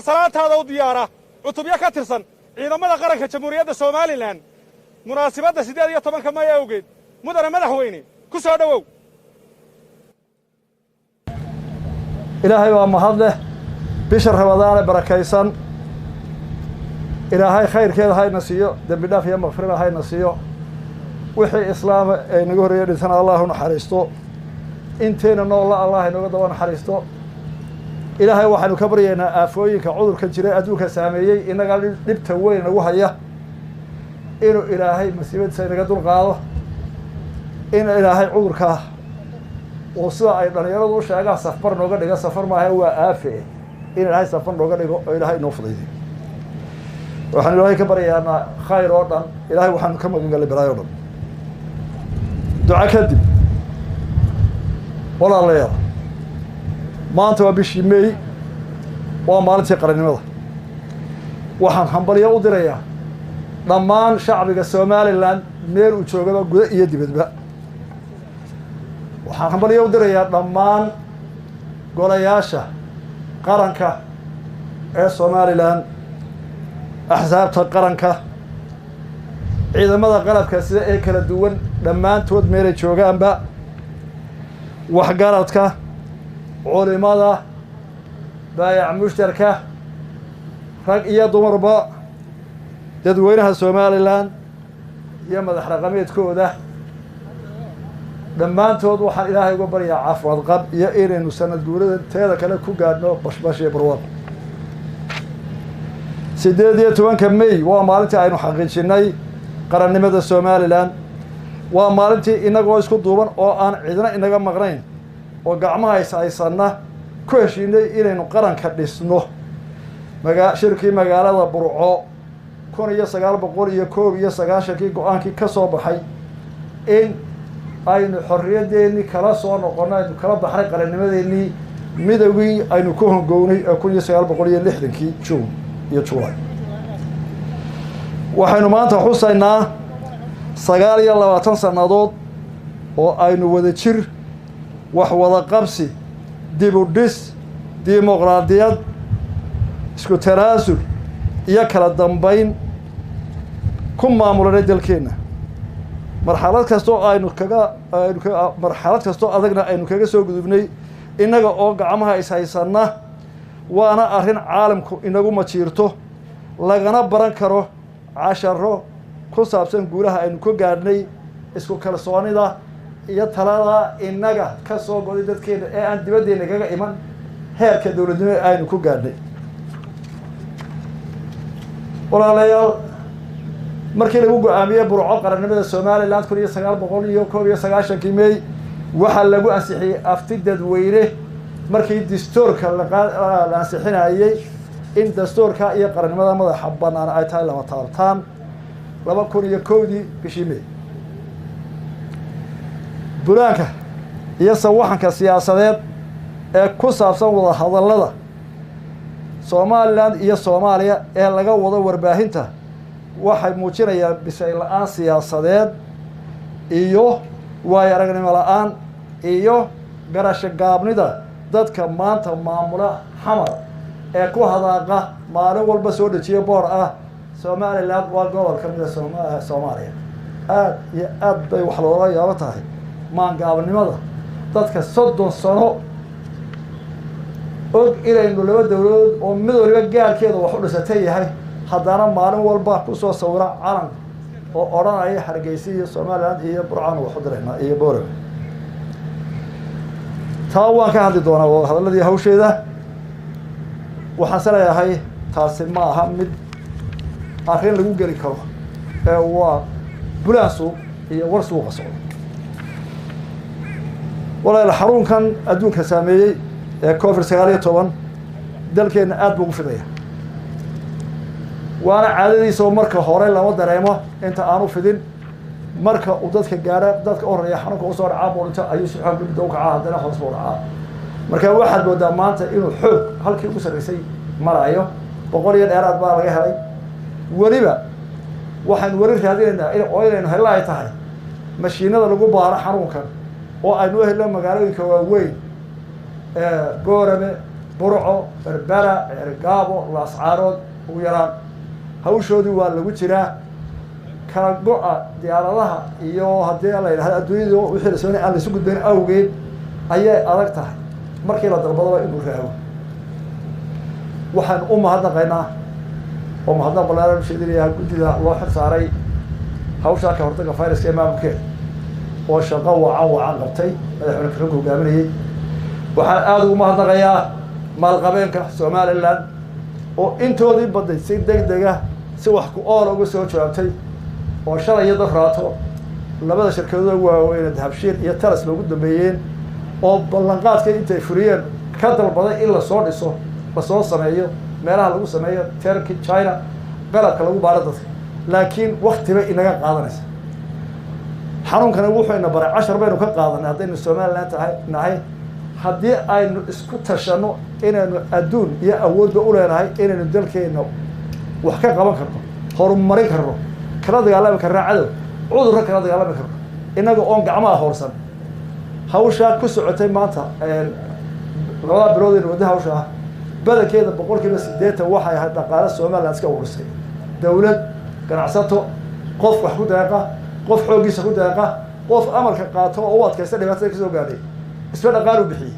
waxaa salaantaada u diyaara cutubyo ka tirsan ciidamada qaranka jamhuuriyadda somalilan munaasibadda 18 May awgeed mudane madaxweyne ku soo dhawow. ilaahay waa mahad leh bisha Ramadaan barakaysan ilaahay khayrkeeda hayna siiyo dambi dhaaf iyo maqfirada hayna siiyo wixii islaam ay naga horeeyay dhintaan Allahu naxariisto inteena nool Allah inaga daba naxariisto ilaahay waxaanu ka baryaynaa aafooyinka cudurka jira adduunka saameeyay inaga dhibta weyn nagu haya inuu ilaahay masiibadiisa inaga dul qaado in ilaahay cudurka oo sida ay dhalinyaradu u sheegaan safar nooga dhiga safar maaha waa aafe in ilaahay safar nooga dhigo oo ilaahay noo fududeeyo waxaan ilaahay ka baryaynaa khayr oo dhan ilaahay waxaanu ka magan galay balaayo dhan duca kadib walaalayaal maanta waa bishii May waa maalintii qarannimada waxaan hambalyo u dirayaa dhammaan shacbiga Somaliland meel uu joogaba gudaha iyo dibadba waxaan hambalyo u dirayaa dhammaan golayaasha qaranka ee Somaliland axsaabta qaranka ciidamada qalabka sida ay kala duwan dhammaantood meelay joogaanba waxgaradka culimada baayac mushtarka rag iyo dumarba dadweynaha Somaliland iyo madax dhaqameedkooda dhammaantood waxaan ilaahay uga baryaa caafimaad qab iyo inaynu sanad guurada teeda kale ku gaadhno bashbash iyo barwaaqo 18 May waa maalintii aynu xaqiijinay qarannimada Somaliland waa maalintii inagoo isku duuban oo aan cidna inaga maqnayn oo gacmaha haysanna ku heshiinay inaynu qaranka dhisno shirkii magaalada Burco 1991 go'aankii ka soo baxay in aynu xorriyadeennii kala soo noqono aynu kala baxnay qarannimadeennii midowgii aynu ku hongownay 1960 June iyo July waxaynu maanta xusaynaa 29 sannadood oo aynu wada jir wax wada qabsi dib u dhis dimuqraadiyad isku tanaasul iyo kala dambayn ku maamulanay dalkeena marxalad kasta oo marxalad kasta oo adagna aynu kaga soo gudubnay inaga oo gacmaha is haysanna waana arrin caalamku inagu majiirto lagana baran karo casharo ku saabsan guulaha aynu ku gaadhnay isku kalsoonida iyo talada inaga ka soo goday dadkeena ee aan dibaddeena kaga iman heerka dawladnimo aynu ku gaadhnay walaalayaal markii lagu go'aamiyay Burco qarannimada Somaliland 1991 May waxa lagu ansixiyay afti dadweyne markii dastuurka la ansixinayay in dastuurka iyo qarannimada madaxa bannaan ay tahay lama taabtaan 2001 bishii May bulaanka iyo sawaxanka siyaasadeed ee ku saabsan wada hadallada Somaliland iyo Soomaaliya ee laga wado warbaahinta waxay muujinayaan bisay la'aan siyaasadeed iyo waay aragnimo la'aan iyo garasho gaabnida dadka maanta maamula xamar ee ku hadaaqa maalin walba soo dhajiyo boor ah Somaliland waa gobol ka mid ah Soomaaliya aad iyo aad bay wax looga yaabo tahay maan gaabnimada dadka 30 sano og inaynu laba dawladood oo mid waliba gaarkeeda wax u dhisatay yahay haddana maalin walba ku soo sawira calan oo odhanaya Hargeysa iyo Somaliland iyo Burco wax u dirayna iyo Boorama taa waan ka hadli doonaa oo hadalladii hawsheeda waxaan saleeyahay taasi ma aha mid arrin lagu geli karo ee waa bulaasu iyo war suuqa socda walaal xarunkan adduunka saameeyay ee COVID-19 dalkeena aad buu u fidaya waana caadadiisa marka hore lama dareemo inta aanu fidin marka uu dadka gaara dadka horeeya xanuunka u soo dhacaa boolinta ayuu si xoog leh dawka haddana hoos u dhacaa marka waxaad moodaa maanta inuu xoog halkii ugu sarreysay marayo 100 dheeraad baa laga helay waliba waxaan wali raadinaynaa inaynu helay tahay mashiinada lagu baaro xanuunkan oo aynu helno magaalooyinka waaweyn Boorame burco berbera ceergaabo laascaarood ugu yaraan hawshoodii waa lagu jiraa kala go-a diyaaradaha iyo haddii la yidhahdo adduunyada wixii la soonay aan laysu gudbayn awgeed ayay adag tahay markii la dalbadaba inuu raago waxaan u mahadnaqaynaa oo mahadnaq ballaaran sheedinayaa guddida loo xil saaray hawshaa ka hortagga fayraska ee maamulkeeda oo shaqo wacan qabtay madaxweyne karanka hogaaminayay waxaan aada ugu mahadnaqayaa maalqabeenka somalilan oo intoodii badday si deg dega si wax ku oola uga soo jawaabtay oo shalay iyo dafraato labada shirkadooda waaweyne dahabshiir iyo talas loogu dambeeyeen oo ballanqaadka intay furiyeen ka dalbaday in lasoo dhiso lasoo sameeyo meelaha lagu sameeyo Turkey China qalabka lagu baaro dadka laakiin waqtiba inaga qaadanaysa xanuunkana wuxuu ina baray 10 baynu ka qaadanay haddaynu Soomaaliland nahay haddii aynu isku tashano inaynu adduun iyo awoodba u leenahay inaynu dalkeena wax ka qaban karno horumarin karno kala dagaalami karno cadow cudurka kala dagaalami karno inaga oon gacmaha hoorsan hawshaa ku socotay maanta labada bilood ee wada hawshaa badankeeda 80% waxay ahayd dhaqaale Soomaaliland iska urursay dawlad ganacsato qof wax ku deeqa qof xoogiisa ku deeqa qof amarka qaato oo adkaysta dhibaatada ka soo gaadhay isba dhaqaale u bixiyay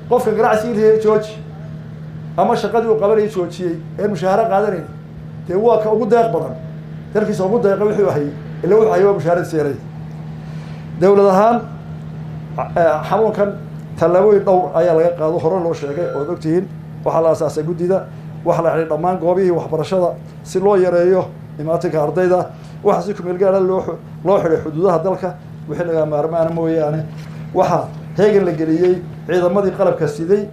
qofka ganacsiga George ama shaqadii uu qabanayay joojiyay ee mushaahara qaadanay dee waa ka ugu deeq badan dalkiisa ugu deeqa wixii wahay ilaa wuxuu hayo mushaahara seeray dawlad ahaan xanuunkan talaabooyin dhowr ayaa laga qaado hore loo sheegay oo ogtihiin waxa la asaasay guddida waxa la xidhay dhammaan goobihii waxbarashada si loo yareeyo imaatinka ardayda waxa si ku meel gaar loo xidhay xuduudaha dalka wixii laga maarmaan mooyaane waxa heegan la geliyay ciidamadii qalabka siday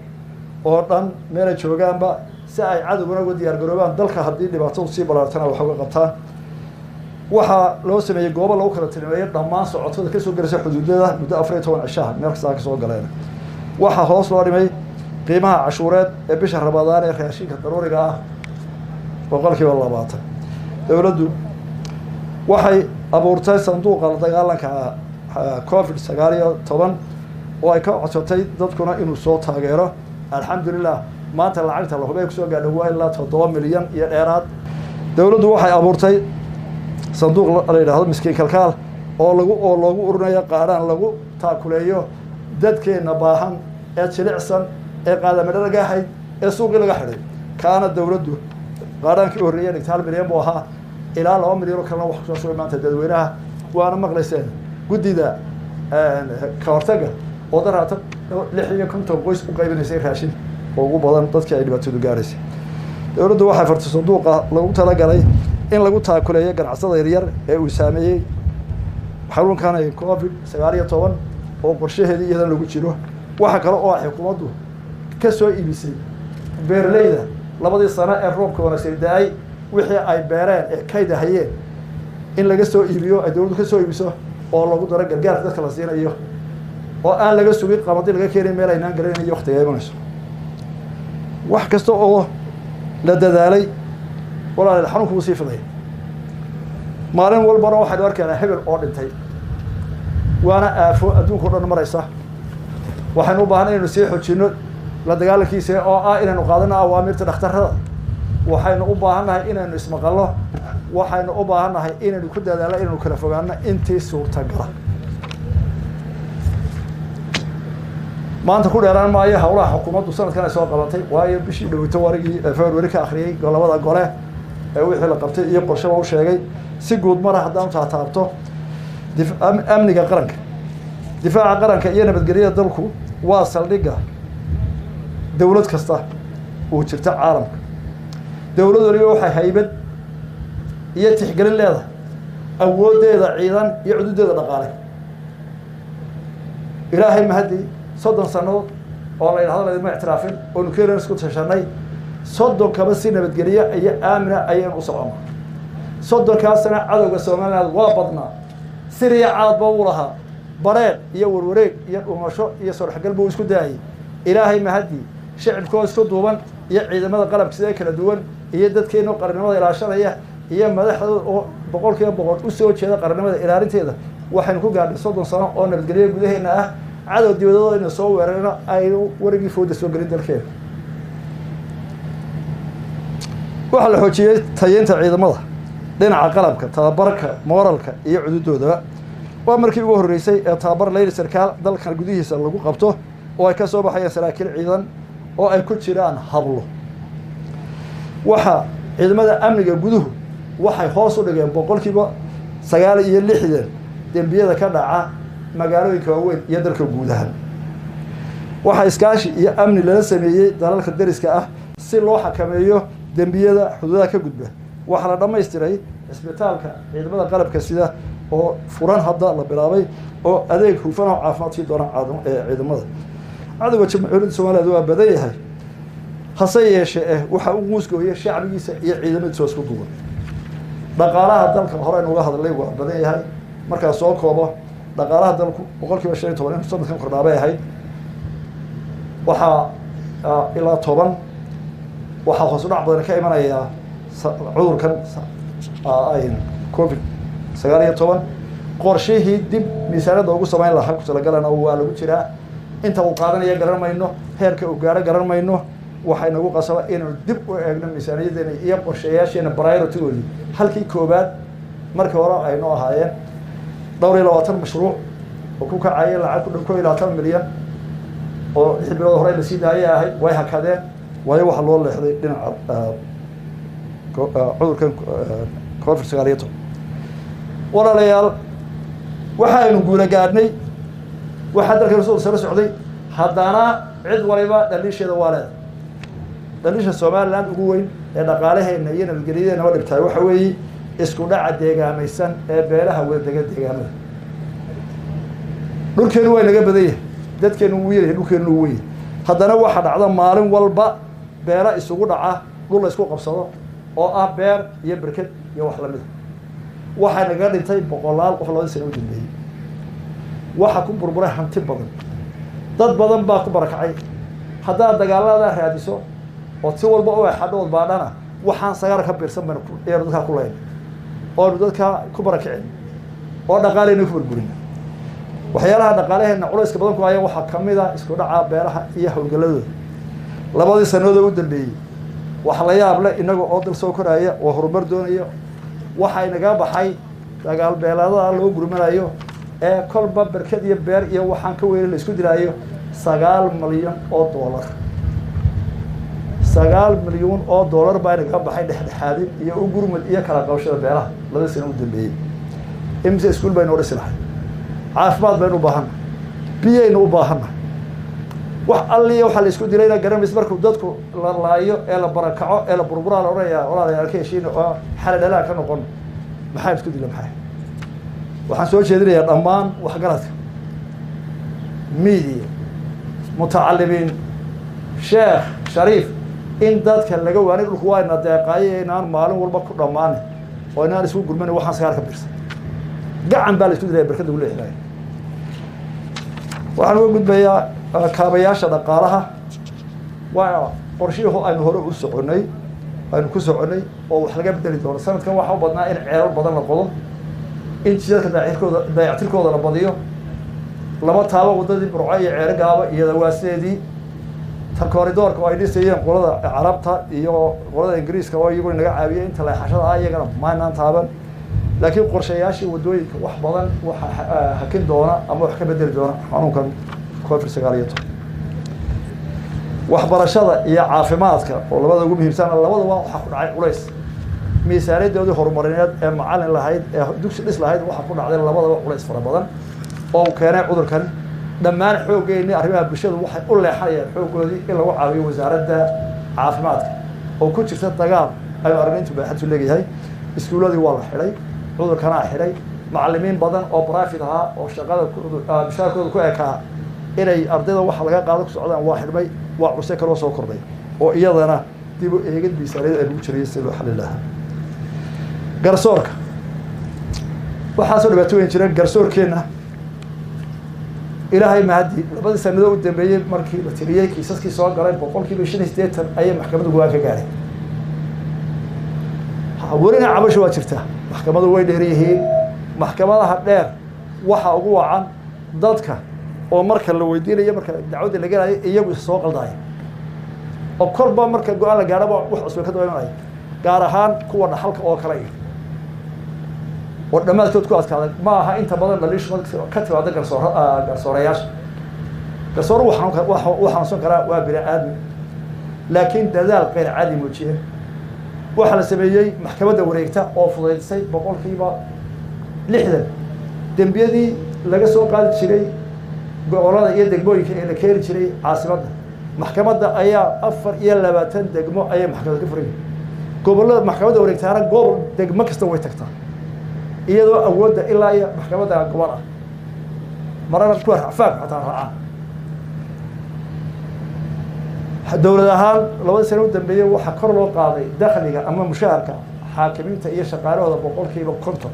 oo dhan meel ay joogaanba si ay cadawgana uga diyaar garoobaan dalka haddii dhibaato sii balaartana wax uga qabtaan waxa loo sameeyay goobo lagu kala tilmaamayay dhammaan socotada ka soo galaysa xuduudada muddo 14 cisho meel kasta ka soo galeen waxa hoos loo dhimay qiimaha cashuureed ee bisha Ramadaan ee raashinka daruuriga ah 20% dawladdu waxay abuurtay sanduuqa la dagaalanka COVID-19 oo ay ka codsatay dadkuna inuu soo taageero alxamdulillah maanta lacagta la hubay ku soo gaadhay waa ilaa 7 milyan iyo dheeraad dawladdu waxay abuurtay sanduuq la yiraahdo miskiin kalkaal oo lagu urinayo qaaraan lagu taakuleeyo dadkeena baahan ee jilicsan ee qaadamada laga hay ee suuqi laga xidhay kaana dawladdu qaaraankii horreeyay dhigtaal milyan buu ahaa ilaa 2 milyan kalena wax soo soo maanta dadweynaha waana maqlayseen guddida ka hortagga oo daraata 650 qoys u qaybinaysay raashin oo ugu badan dadka ay dhibaatadu gaaraysay dawladdu waxay fartay sanduuqa lagu talagalay in lagu taakuleeyo ganacsada yaryar ee uu saameeyay xarunkan ay COVID-19 oo qorshaheedii iyada lagu jiro waxa kale oo xukuumaddu ka soo iibisay beerleyda labadii sano ee roobka wanaagsan daay wixii ay beereen ee kayd hayeen in laga soo iibiyo ay dawladdu ka soo iibiso oo lagu daro gargaar dadka la siinayo oo aan laga sugin qamadii laga keenay meel aynaan garanayn waqtiga ay imanayso wax kasta oo la dadaalay walaal xanuunku wuu sii fiday maalin walbana waxaan arkaynaa hebel oo dhintay waana aafo adduunka oo dhan maraysa waxaan u baahanay inaynu sii xoojino la dagaalankiisa oo ah inaynu qaadano awaamirta dhakhtarrada waxaynu u baahannahay inaynu ismaqalno waxaynu u baahannahay inaynu ku dadaalno inaynu kala fogaano intii suurtagala maanta ku dheeraan maayo howlaha xukuumaddu sanadkan ay soo qabatay waayo bishii dhaweyto warigii February ka akhriyay labada gole ee wixii la qabtay iyo qorshaba u sheegay si guud mar haddaan taabto amniga qaranka difaaca qaranka iyo nabadgelyada dalku waa saldhigga dawlad kasta oo jirta caalamka dawladdu waxay haybad iyo tixgelin leedahay awoodeeda ciidan iyo xuduudeeda dhaqaale ilaahay mahadi 30 sano oo la yiraahdo ma ictiraafin oo nuclear isku tashanay 30 kaba si nabadgeliya iyo aamina ayaan u socono 30 sano cadawga Soomaaliland waa badnaa Syria caad baa u lahaa bareed iyo warwareeg iyo dhuumasho iyo sorxgal buu isku daayay ilaahay mahadi shacabkooda isku duuban iyo ciidamada qalabka sida kala duwan iyo dadkeena qaranimada ilaashanaya iyo madaxdooda oo 100% u soo jeeda qaranimada ilaalinteeda waxaan ku gaadhay 30 sano oo nabadgeliya gudaheena ah cadow dibadooda inay soo weerareen ay warigii fooda soo galin dalkeena waxaa la xoojiyey tayeynta ciidamada dhinaca qalabka tababarka mooralka iyo cududoodaba waa markii ugu horreysay ee tababar leyli sarkaal dalkan gudihiisa lagu qabto oo ay ka soo baxayeen saraakiil ciidan oo ay ku jiraan hablo waxa ciidamada amniga guduhu waxay hoos u dhigeen 960 dembiyada ka dhaca magaalooyinka waaweyn iyo dalka guud ahaan waxa iskaashi iyo amni lala sameeyey dalalka dariska ah si loo xakameeyo dembiyada xuduudaha ka gudba waxa la dhammaystiray isbitaalka ciidamada qalabka sida oo furan hadda la bilaabay oo adeeg hufan oo caafimaad sii doona ciidamada cadawga jamhuuriyadda Soomaaliya waa badan yahay hase yeeshee waxa uu muusgooyay shacbigiisa iyo ciidamadiisa isku duuban dhaqaalaha dalka hore uga hadlay waa badan yahay marka soo koobo dhaqaalaha dalku 15% sanadkan kordhabay ahayd waxa ilaa 10 waxa hoos u dhac badan ka imanaya cudurkan ay COVID-19 qorshihii dib miisaanada ugu sameyn lahaa ku talagalana waa lagu jiraa inta uu qaadanaya garan mayno heerka uu gaaro garan mayno waxay nagu qasaba inuu dib u eegno miisaaniyadeena iyo qorshayaasheena priority-goodii halkii koobaad markii hore ay noo ahaayeen dhowr iyo 20 mashruuc oo ku kacay lacag ku dhow 20 milyan oo xilbiga hore la sii daayay ahayd way hakadeen way waxa loo leexday dhinaca cudurkan COVID-19 walaalayaal waxaanu guula gaadhnay waxa dalka soo socday haddana cid waliba dhaliisheeda waa leedahay dhaliisha Soomaaliland ugu weyn ee dhaqaalaheena iyo nabadgelyada oo dhibtay waxa weeye isku dhaca deegaamaysan ee beelaha wada deegaanada dhulkeenu way naga badan yahay dadkeenu wuu yahay dhulkeenu wuu yahay haddana waxa dhacda maalin walba beela isugu dhaca dhul la isku qabsado oo ah beer iyo barkad iyo wax la mid waxa naga dhintay boqolaal qof loo sano u dambeeyay waxa ku burburay hanti badan dad badan baa ku barakacay hadaa dagaalada raadiso oo si walba oo xadhood baadhana waxaan sagaar ka biirsan baan ku ee dadka ku leeyahay oo dadka ku barakacay oo dhaqaaleena ku burburin waxyaalaha dhaqaaleena culayska badan ku haya waxa kamida isku dhaca beeraha iyo hawlgaladooda labadii sanadooda u dambeeyay waxa la yaab leh inaga oo dal soo koraya oo horumar doonaya waxa inaga baxay dagaal beelada loo gurmanayo ee kolba barkad iyo beer iyo waxaan ka weeray la isku dilaayo 9 milyan oo dollar 9 milyan oo dollar baa inaga baxay dhexdhexaadin iyo u gurmad iyo kala qabashada beeraha laba sano u dambeeyay imse iskuul baynu dhisnahay caafimaad baynu u baahannahay biyaynu u baahannahay wax alliya waxa la isku dilayna garamis markuu dadku la laayo ee la barakaco ee la burburaa la oraya walaalayaal ka heshiin oo xal dhalaa ka noqon maxay isku dilay maxay waxaan soo jeedinayaa dhammaan wax garadka media mutacalimiin sheekh shariif in dadka laga waanay dhulku waa ina deeqaayay inaan maalin walba ku dhamaan oo inaan isku gurman waxaan sagaar ka biirsan gacan baa la isku dilay barkada ugu leexday waxaan ugu gudbayaa kaabayaasha dhaqaalaha waa qorshiyo aynu hore u soconay aynu ku soconay oo wax laga bedeli doono sanadkan waxa u badnaa in ceelal badan la qodo in jidadka dayactirkooda la badiyo lama taabo wadadii burco iyo ceero gaaba iyo dawaaseedii ta kooridoorka oo ay dhisayeen qolada carabta iyo qolada ingiriiska oo iyagu naga caawiyay inta leexashada ah iyagana maanaan taaban laakiin qorshayaashii wadooyinka wax badan waxa hakin doona ama wax ka bedeli doona xanuunkan COVID-19 waxbarashada iyo caafimaadka oo labada ugu muhiimsan labada waxa ku dhacay culays miisaaniyadoodii horumarineed ee macallin lahayd ee dugsi dhis lahayd waxa ku dhacday labadaba culays fara badan oo keenay cudurkan dhammaan xooggeena arrimaha bulshada waxay u leexayeen xooggoodii in lagu caawiyo wasaaradda caafimaadka oo ku jirta dagaal ay arrintu baaxad u leeyahay iskuuladii waa la xidhay cudurkana xidhay macallimiin badan oo private ah oo shaqada bishaarkooda ku ekaa inay ardayda waxa laga qaado ku socdaan waa xidhmay waa cusay kala soo kordhay oo iyadana dib u eegid miisaaniyada ay ugu jiriyay si loo xalin lahaa garsoorka waxaa soo dhibaatooyin jira garsoorkeena ilaahay mahadi labadii sanado u dambeeyay markii la tiriyay kiisaskii soo galay 85% ayay maxkamaddu go'aan ka gaareen warina cabasho waa jirta maxkamaddu way dheer yihiin maxkamadaha dheer waxa ugu wacan dadka oo marka la weydiinayo marka dacwada la galayo iyagu soo qaldaay oo korba marka go'aan la gaaraba wax cusub ka dawaaynay gaar ahaan kuwa dhaxalka oo kale oo dhammaadkood ku adkaaday ma aha inta badan dhaliishu ka timaada garsoorayaasha garsoor waxaan soo karaa waa bini aadmi laakiin dadaal qeyr caadi muujiyeen waxaa la sameeyey maxkamadda wareegta oo fudaydisay 60% dembiyadii laga soo qaadi jiray gobolada iyo degmooyinka ee la keeni jiray caasimadda maxkamadda ayaa 24 degmo ayay maxkamadda ka furay gobolada maxkamadda wareegtaana gobol degmo kasta way tagtaa iyadoo awoodda ilaa iyo maxkamadda gobol ah marana ku racfaan xataa raacaan dowlad ahaan 2 sano u dambeeyay waxaa kor loo qaaday dakhliga ama mushaharka xaakimiinta iyo shaqaalahooda 50%.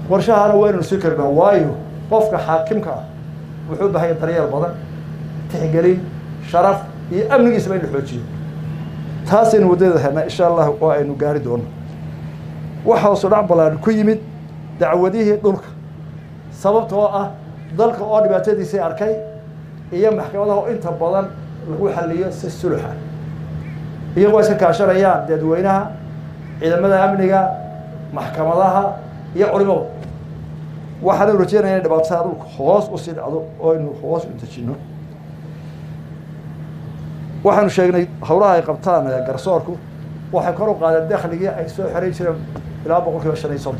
warshahana waynu sii karnaa waayo qofka xaakimka ah wuxuu u baahan yahay daryeel badan tixgelin sharaf iyo amnigiisaba in la xoojiyo taasina wadada hana insha Allah oo aynu gaari doono waxa soo dhac balaan ku yimid dacwadihii dhulka sababtoo ah dalka oo dhibaatadiisa arkay iyo maxkamadaha oo inta badan lagu xalliyo si sulx ah iyagoo iska kaashanayaan dadweynaha ciidamada amniga maxkamadaha iyo culimada waxaan rajeynayaa in dhibaatada dhulka hoos u sii dhacdo oo inuu hoos u dejino waxaanu sheegnay howlaha ay qabtaan garsoorku waxay kor u qaadeen dakhligii ay soo xiray jireen ilaa 5%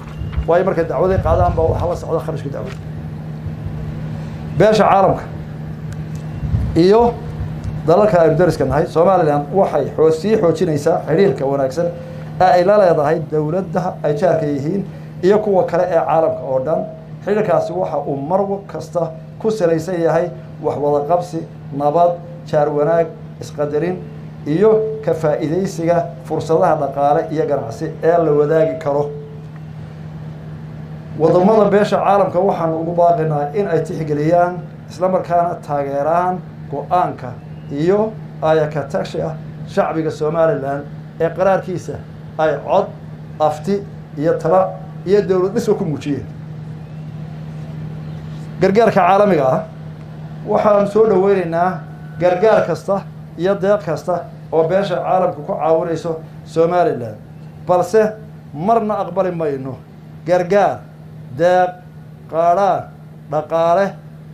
waayo markay dacwada qaadaan baa waxa la socda kharashka dacwada beesha caalamka iyo dalalka ay dariska nahay Soomaaliland waxay xoojinaysaa xiriirka wanaagsan ee ay la leedahay dawladda ay jaarka yihiin iyo kuwa kale ee caalamka oo dhan xiriirkaasi waxa uu mar kasta ku salaysan yahay wax wada qabsi nabad jaar wanaag isqadarin iyo ka faa'iideysiga fursadaha dhaqaale iyo ganacsi ee la wadaagi karo wadamada beesha caalamka waxaan ugu baaqaynaa in ay tixgeliyaan isla markaana taageeraan go'aanka iyo ayaka tagshiga shacbiga Soomaaliland ee qaraarkiisa ay cod afti iyo tala iyo dawlad dhismo ku muujiyeen gargaarka caalamiga ah waxaan soo dhaweynaynaa gargaar kasta iyo deeq kasta oo beesha caalamku ku caawinayso Soomaaliland balse marna aqbali mayno gargaar deeq qaaraan dhaqaale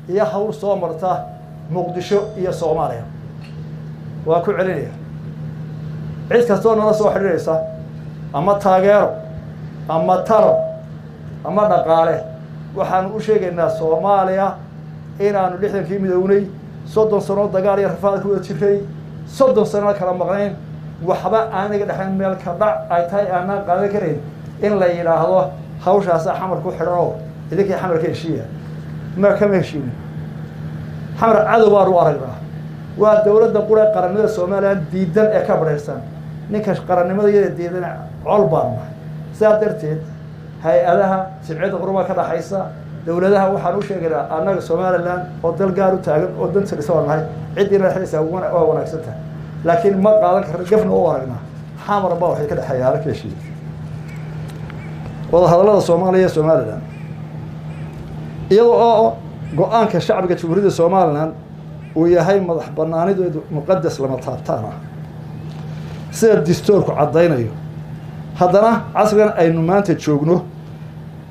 iyo hawl soo marta Muqdisho iyo Soomaaliya waa ku celinaya cid kastoo nala soo xiriiraysa ama taageero ama talo ama dhaqaale waxaan u sheegaynaa Soomaaliya inaanu 60kii midownay 30 sano dagaal iyo rafaad ku wada jiray 30 sano kala maqnayn waxba aaniga dhaxan meel ka dhac ay tahay aan qaadan karin in la yiraahdo hawshaas xamar ku xidho idinka xamar ka heshiiya ma ka heshiin xamar cadow baa u aragnaa waa dawladda qura qaranimada Soomaaliland diidan ee ka baraysan ninka qaranimada iyo diidan col baan sidaa darteed hay-adaha sibcada qurumaha ka dhaxaysa dawladaha waxaan u sheegaynaa annaga Soomaaliland oo dal gaar u taagan oo danta dhisoo nahay cidina xiriirsa waa wanaagsan tahay laakiin ma qaadan karno gafna oo aragnaa xamar baa waxay ka dhaxayaan ka heshiis wada hadallada Soomaaliya iyo Soomaaliland iyadoo go'aanka shacbiga Jamhuuriyadda Soomaaliland uu yahay madax banaanideedu muqaddas lama taabtaan ah sida dastuurku cadaynayo haddana casrigan aynu maanta joogno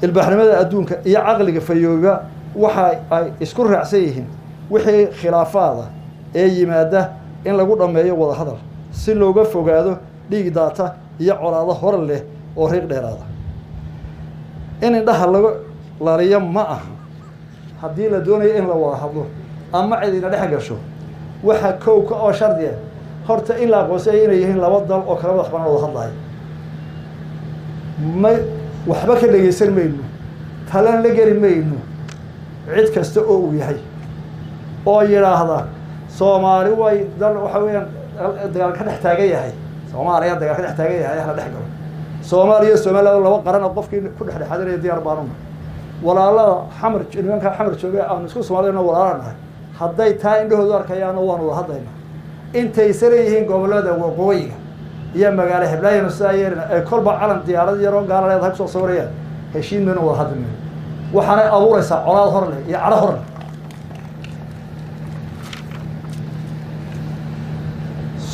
ilbaaxnimada adduunka iyo caqliga fayooba waxa ay isku raacsan yihiin wixii khilaafaada ee yimaada in lagu dhameeyo wada hadal si looga fogaado dhiig daata iyo colaado hor leh oo riiq dheeraada in indhaha lagu laaliyo ma aha haddii la doonayo in la wada hadlo ama cidina dhex gasho waxa kowka oo shardiya horta in la aqoonsay inay yihiin laba dal oo kala madax bannaan wada hadlaya ma waxba ka dhageysan mayno talan la geli mayno cid kasta oo uu yahay oo yiraahda Soomaali way dal waxa weeyaan dagaal ka dhex taagan yahay Soomaaliya dagaal ka dhex taagan yahay la dhex galo Soomaaliya Soomaaliland laba qaran oo qofkii ku dhex dhexaadinaya diyaar baan walaalada xamar nimanka xamar jooga aan isku Soomaaliyeedna walaalanahay hadday taa indhahoodu arkayaan waan wada hadlaynaa intay sareeyeen gobolada waqooyiga iyo magaalo Hiblaayo Saayeerna ay kolba calan diyaarad yar oo gaaladeed ha soo sawirayaan heshiin meel wada hadlay waxaana abuuraysaa colaad hor leh iyo caro hor leh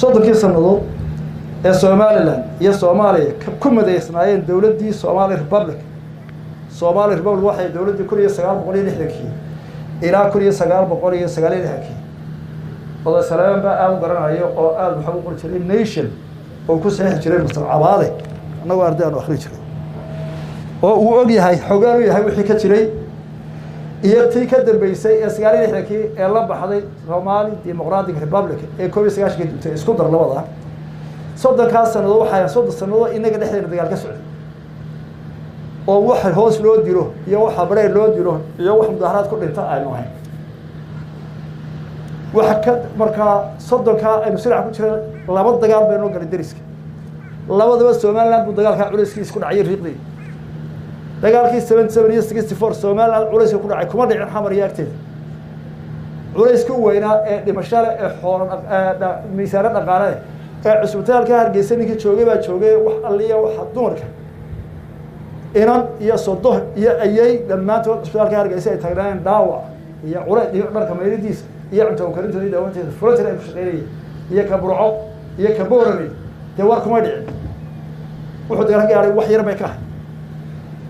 soddonkii sanadood Somaliland iyo Soomaaliya ku mideysnaayeen dawladdii Somali Republic waxay dawladdii 1960 ilaa 1990 oday Salaam baa aad garanayo oo aad waxa uu qoray nation oo ku saxiix jiray mustaqbalada anagoo ardayda akhri jiray oo uu og yahay xogaan u yahay wixii ka jiray iyo tii ka dambeysay ee 1960 ee la baxday Somali Democratic Republic ee 1990 isku dar labada soddonkaas sanado waxay soddon sanado inaga dhexdeena dagaal ka socday oo waxa hoos loo diro iyo waxa bare loo diro iyo wax mudaharaad ku dhinta ay noohay waxa ka markaa soddonka aynu sirca ku jireen laba dagaal baynu galay dariska labadaba Somaliland buu dagaalka culayskiisa ku dhacay riiqday dagaalkii 77 iyo 64 Somaliland culayska ku dhacay kuma dhicin xamar iyo agteeda culayska weynaa ee dhimashada ee xoolan miisaanada dhaqaalaha ee cusbitaalka Hargeysa ninka joogay baa joogay wax alliya waxa dumarka inan iyo sodoh iyo ayay dhamaantood cusbitaalka Hargeysa ay taagnaan dhaawac iyo culays iyo dharka meelidiisa iyo cunto karintoodii daawanteeda furtada ay ku shaqeeyeen iyo ka burco iyo ka boorami de war kuma dhicin wuxuu dagaal gaaray wax yar bay ka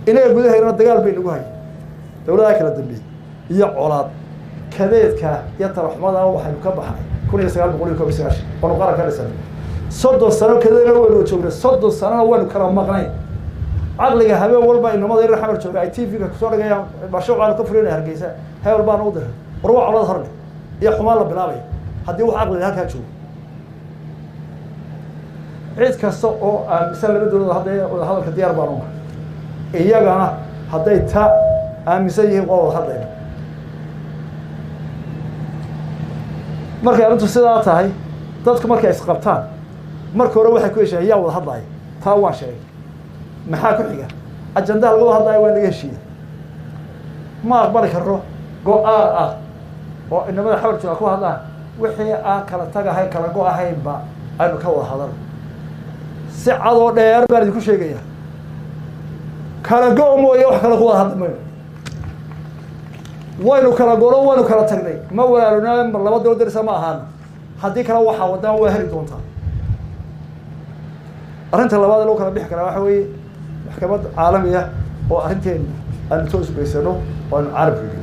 inaga gudaheena dagaal bay lagu hayay dawladda kala dambeeyay iyo colaad kadeedka iyo taraxmada waxay ka baxay 1990 oo qaran ka dhisan soddon sano kadeedna wuu joogay soddon sano wuu kala maqnay aqliga habeen walba inamada yar xamar joogay TV-ga ku soo dhagayaan mashruuca ka fulinay Hargeysa heer baan u diray warwa colaad horne iyo xumaan la bilaabay haddii wax aqliga halka joogo cid kasta oo aaminsan laba dawlad hadalka diyaar baan u iyagana hadday ta aaminsan yihiin qowal hadlayna markay arrintu sidaa tahay dadku markay isqabtaan marka hore waxay ku heshiiyeen yaa wada hadlaya taa waan sheegay maxaa ku xiga ajandaha lagu hadlayo waa laga heshiiyey ma aqbali karno go-aan ah oo inamada xawar jooga ku hadlaan wixii aan kala tagahay kala go-ahaynba aynu ka wada hadalno si cadoo dheer baan idinku sheegaya kala go mooye wax kala ku wada hadli mayno waynu kala golo waynu kala tagnay ma walaaluna mar laba dawlad darisa ma ahaan haddii kale waxaa wadaan waa heli doontaa arrinta labaad loo kala bixi karaa waxa weeye maxkamad caalami ah oo arrinteena aan toos u geysano oo aan carab rido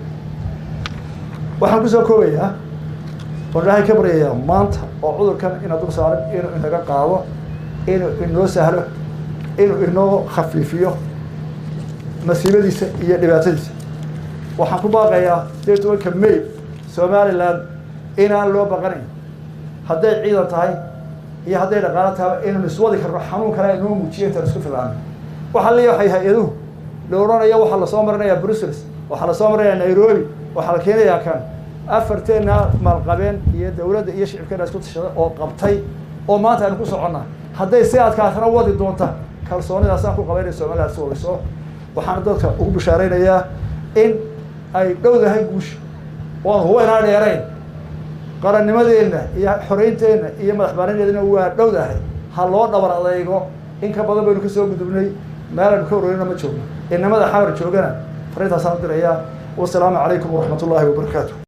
waxaan kusoo koobayaa oo ilaahay ka baryayaa maanta oo cudurkan inaad dul saaran inuu inaga qaado inuu inoo sahlo inuu inoo khafiifiyo masiibadiisa iyo dhibaatadiisa waxaan ku baaqayaa 18 May Somaliland inaan loo baqanayn hadday ciidan tahay iyo hadday dhaqaale tahay inuu iswadi karno xanuun kale inuu muujiyo inta isku filaan waxa la yahay hay'aduhu dowladana waxa la soo marinayaa Brussels waxa la soo marinayaa Nairobi waxa la keenayaa kan afarteena maalqabeen iyo dawladda iyo shicibkeena isku tashada oo qabtay oo maanta aan ku soconnaa hadday si adkaatana wadi doonta kalsoonidaas aan ku qabanay Somaliland soo wayso waxaan dadka ugu bishaareynayaa in ay dhowdahay guush oo huwa dheerayn qarannimadeena iyo xoreynteena iyo madaxbannaanideena waa dhowdahay ha loo dhabar adeego in ka badan baynu ka soo gudubnay meelan ka horreeyna ma joogno inamada xawar joogana fariintaas aan diraya wassalaamu calaykum waraxmatullaahi wabarakaatuh